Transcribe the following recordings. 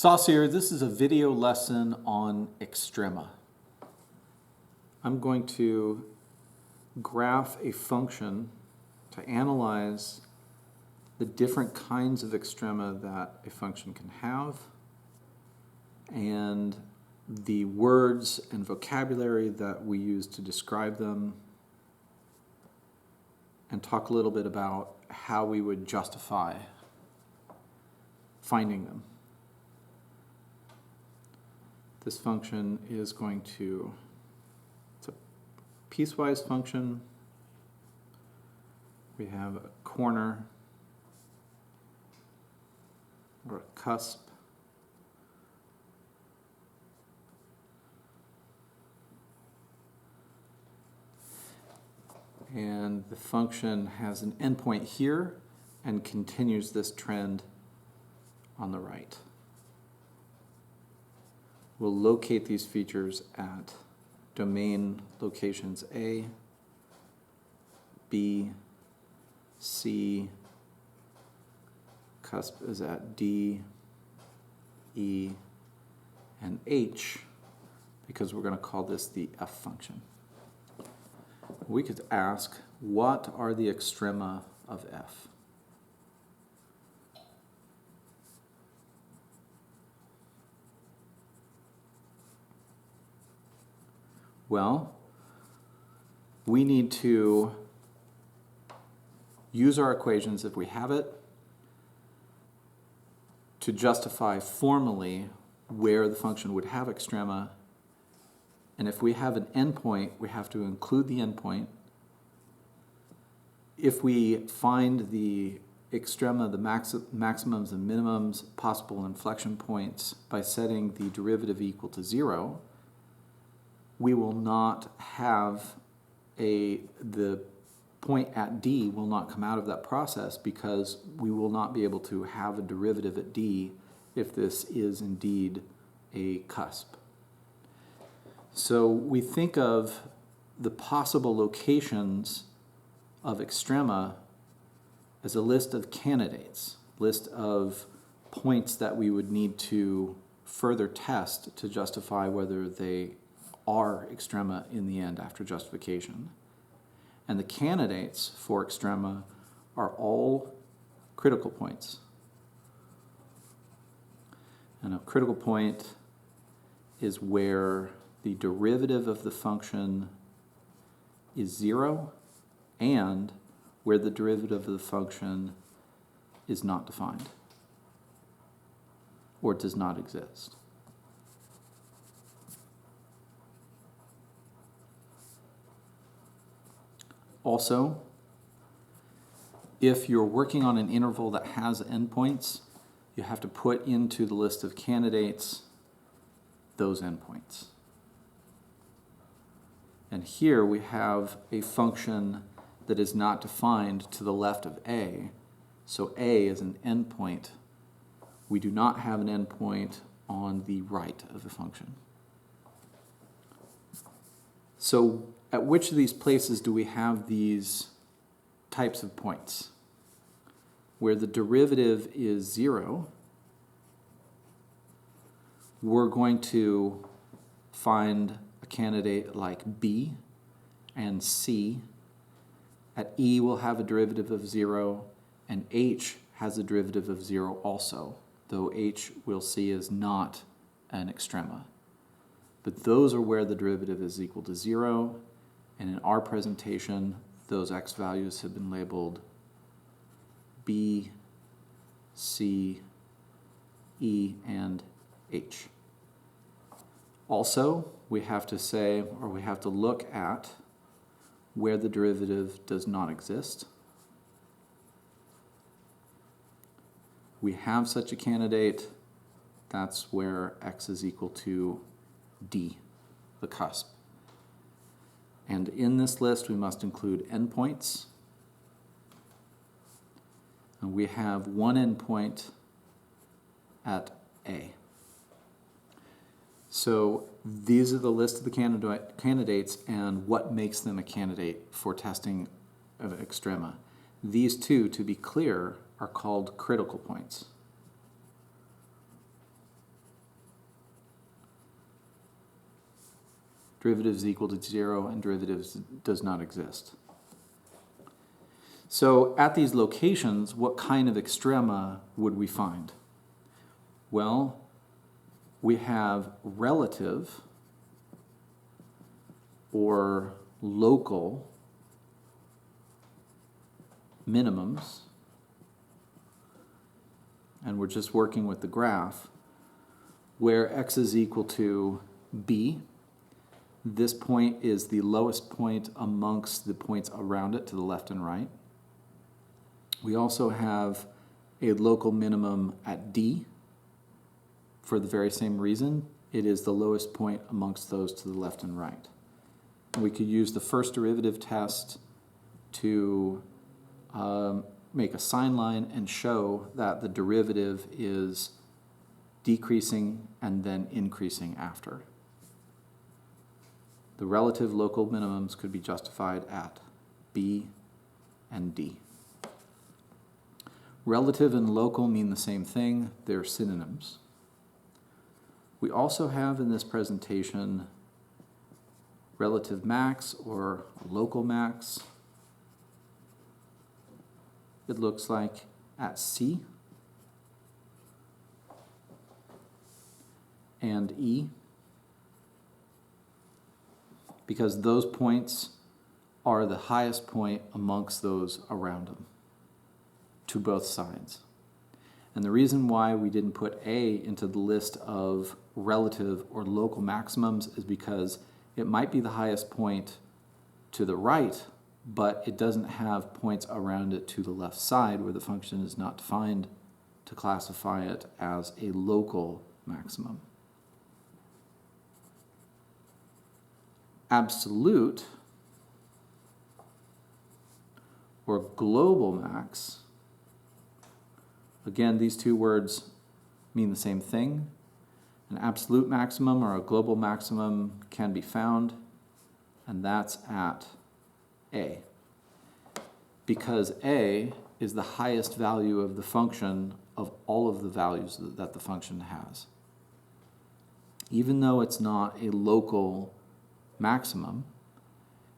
VLSos here. This is a video lesson on extrema. I'm going to graph a function to analyze the different kinds of extrema that a function can have and the words and vocabulary that we use to describe them, and talk a little bit about how we would justify finding them. This function is going to, it's a piecewise function. We have a corner or a cusp. And the function has an endpoint here and continues this trend on the right. We'll locate these features at domain locations A, B, C, cusp is at D, E, and H, because we're going to call this the F function. We could ask, what are the extrema of F? Well, we need to use our equations, if we have it, to justify formally where the function would have extrema. And if we have an endpoint, we have to include the endpoint. If we find the extrema, the maximums and minimums, possible inflection points by setting the derivative equal to 0, we will not have the point at D will not come out of that process, because we will not be able to have a derivative at D if this is indeed a cusp. So we think of the possible locations of extrema as a list of candidates, list of points that we would need to further test to justify whether they are extrema in the end after justification. And the candidates for extrema are all critical points. And a critical point is where the derivative of the function is 0 and where the derivative of the function is not defined or does not exist. Also, if you're working on an interval that has endpoints, you have to put into the list of candidates those endpoints. And here we have a function that is not defined to the left of A. So A is an endpoint. We do not have an endpoint on the right of the function. So at which of these places do we have these types of points? Where the derivative is 0, we're going to find a candidate like B and C. At E, we'll have a derivative of 0, and H has a derivative of 0 also, though H we'll see is not an extrema. But those are where the derivative is equal to 0, and in our presentation, those x values have been labeled B, C, E, and H. Also, we have to say, or we have to look at where the derivative does not exist. We have such a candidate. That's where x is equal to D, the cusp. And in this list, we must include endpoints. And we have one endpoint at A. So these are the list of the candidates and what makes them a candidate for testing of extrema. These two, to be clear, are called critical points. derivative is equal to 0, and derivatives does not exist. So at these locations, what kind of extrema would we find? Well, we have relative or local minimums, and we're just working with the graph, where x is equal to b. This point is the lowest point amongst the points around it to the left and right. We also have a local minimum at d. For the very same reason, it is the lowest point amongst those to the left and right. We could use the first derivative test to make a sign line and show that the derivative is decreasing and then increasing after. The relative local minimums could be justified at b and d. Relative and local mean the same thing. They're synonyms. We also have in this presentation relative max or local max. It looks like at C and E, because those points are the highest point amongst those around them to both sides. And the reason why we didn't put A into the list of relative or local maximums is because it might be the highest point to the right, but it doesn't have points around it to the left side where the function is not defined to classify it as a local maximum. Absolute or global max, again, these two words mean the same thing. An absolute maximum or a global maximum can be found, and that's at A. Because A is the highest value of the function of all of the values that the function has. Even though it's not a local maximum,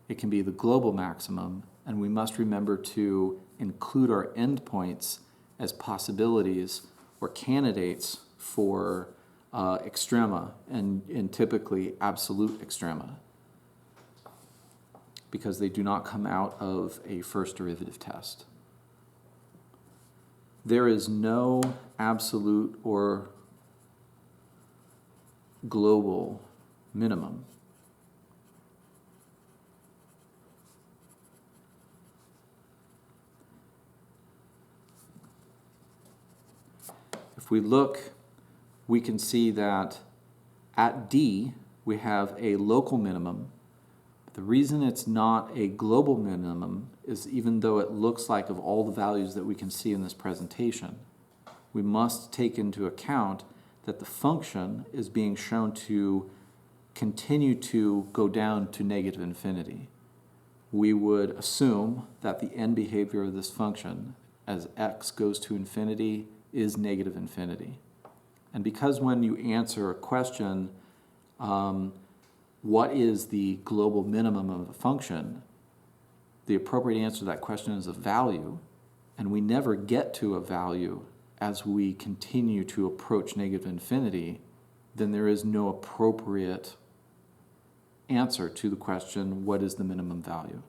it can be the global maximum, and we must remember to include our endpoints as possibilities or candidates for extrema, and typically absolute extrema, because they do not come out of a first derivative test. There is no absolute or global minimum. If we look, we can see that at D, we have a local minimum. The reason it's not a global minimum is even though it looks like of all the values that we can see in this presentation, we must take into account that the function is being shown to continue to go down to negative infinity. We would assume that the end behavior of this function as x goes to infinity is negative infinity. And because when you answer a question, what is the global minimum of a function, the appropriate answer to that question is a value, and we never get to a value as we continue to approach negative infinity, then there is no appropriate answer to the question, what is the minimum value?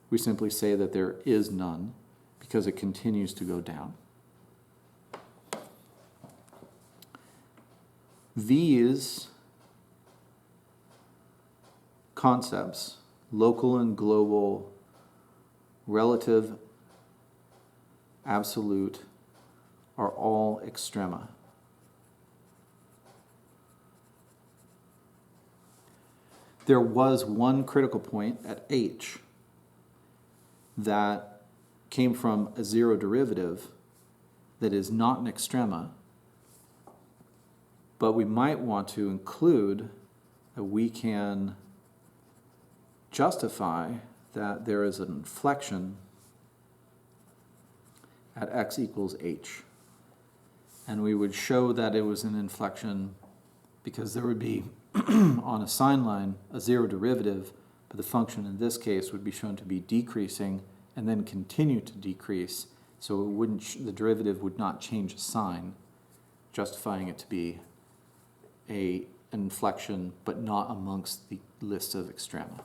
We simply say that there is none because it continues to go down. These concepts, local and global, relative, absolute, are all extrema. There was one critical point at H that came from a zero derivative that is not an extrema, but we might want to include that we can justify that there is an inflection at x equals h. And we would show that it was an inflection because there would be on a sine line a zero derivative, but the function in this case would be shown to be decreasing and then continue to decrease, so it wouldn't the derivative would not change sign, justifying it to be an inflection but not amongst the list of extrema.